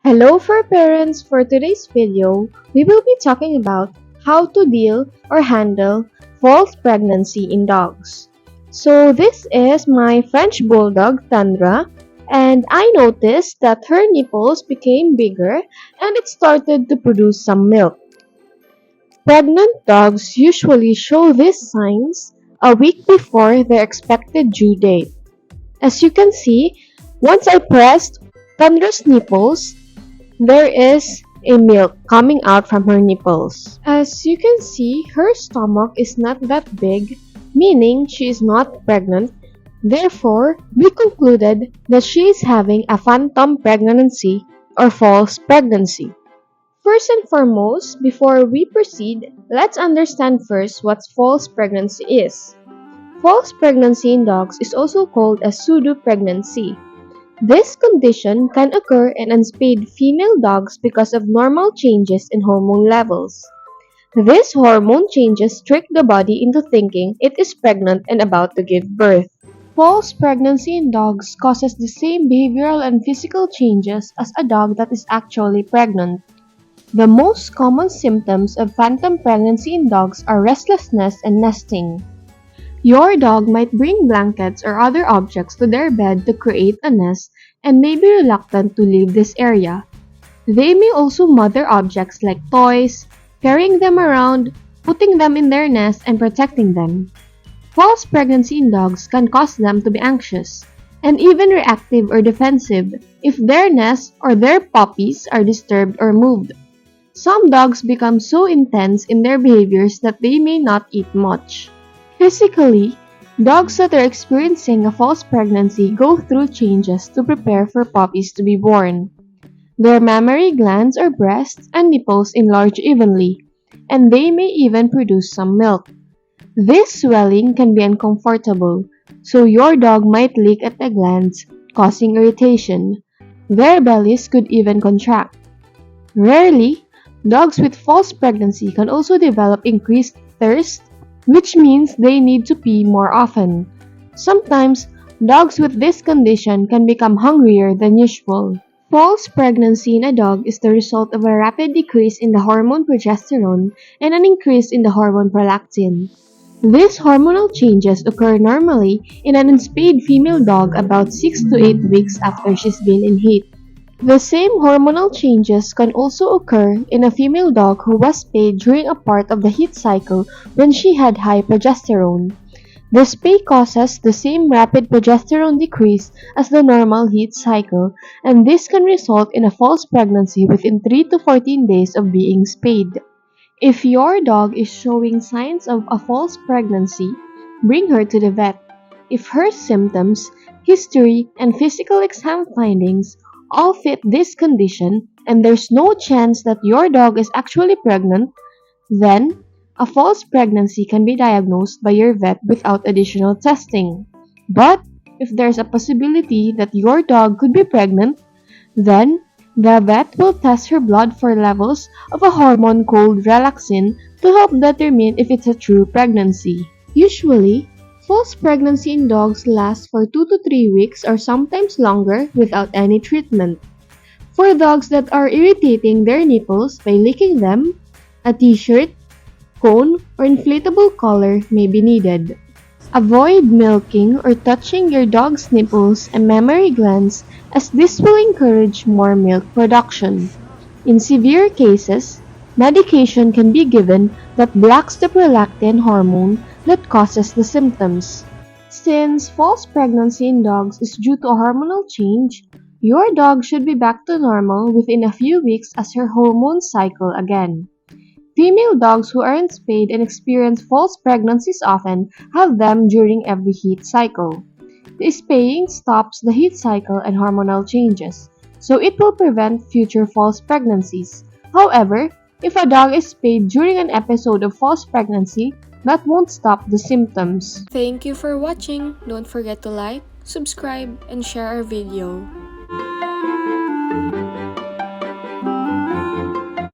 Hello for parents! For today's video, we will be talking about how to deal or handle false pregnancy in dogs. So this is my French Bulldog Tundra, and I noticed that her nipples became bigger and it started to produce some milk. Pregnant dogs usually show these signs a week before their expected due date. As you can see, once I pressed Tundra's nipples, there is a milk coming out from her nipples. As you can see, her stomach is not that big, meaning she is not pregnant. Therefore, we concluded that she is having a phantom pregnancy or false pregnancy. First and foremost, before we proceed, let's understand first what false pregnancy is. False pregnancy in dogs is also called a pseudopregnancy. This condition can occur in unspayed female dogs because of normal changes in hormone levels. These hormone changes trick the body into thinking it is pregnant and about to give birth. False pregnancy in dogs causes the same behavioral and physical changes as a dog that is actually pregnant. The most common symptoms of phantom pregnancy in dogs are restlessness and nesting. Your dog might bring blankets or other objects to their bed to create a nest and may be reluctant to leave this area. They may also mother objects like toys, carrying them around, putting them in their nest, and protecting them. False pregnancy in dogs can cause them to be anxious and even reactive or defensive if their nest or their puppies are disturbed or moved. Some dogs become so intense in their behaviors that they may not eat much. Physically, dogs that are experiencing a false pregnancy go through changes to prepare for puppies to be born. Their mammary glands or breasts and nipples enlarge evenly, and they may even produce some milk. This swelling can be uncomfortable, so your dog might leak at the glands, causing irritation. Their bellies could even contract. Rarely, dogs with false pregnancy can also develop increased thirst, which means they need to pee more often. Sometimes, dogs with this condition can become hungrier than usual. False pregnancy in a dog is the result of a rapid decrease in the hormone progesterone and an increase in the hormone prolactin. These hormonal changes occur normally in an unspayed female dog about 6 to 8 weeks after she's been in heat. The same hormonal changes can also occur in a female dog who was spayed during a part of the heat cycle when she had high progesterone. The spay causes the same rapid progesterone decrease as the normal heat cycle, and this can result in a false pregnancy within 3 to 14 days of being spayed. If your dog is showing signs of a false pregnancy, bring her to the vet. If her symptoms, history, and physical exam findings all fit this condition and there's no chance that your dog is actually pregnant, then a false pregnancy can be diagnosed by your vet without additional testing. But if there's a possibility that your dog could be pregnant, then the vet will test her blood for levels of a hormone called relaxin to help determine if it's a true pregnancy. Usually, false pregnancy in dogs lasts for 2 to 3 weeks or sometimes longer without any treatment. For dogs that are irritating their nipples by licking them, a t-shirt, cone, or inflatable collar may be needed. Avoid milking or touching your dog's nipples and mammary glands as this will encourage more milk production. In severe cases, medication can be given that blocks the prolactin hormone that causes the symptoms. Since false pregnancy in dogs is due to a hormonal change, your dog should be back to normal within a few weeks as her hormones cycle again. Female dogs who aren't spayed and experience false pregnancies often have them during every heat cycle. The spaying stops the heat cycle and hormonal changes, so it will prevent future false pregnancies. However, if a dog is spayed during an episode of false pregnancy, that won't stop the symptoms. Thank you for watching. Don't forget to like, subscribe, and share our video.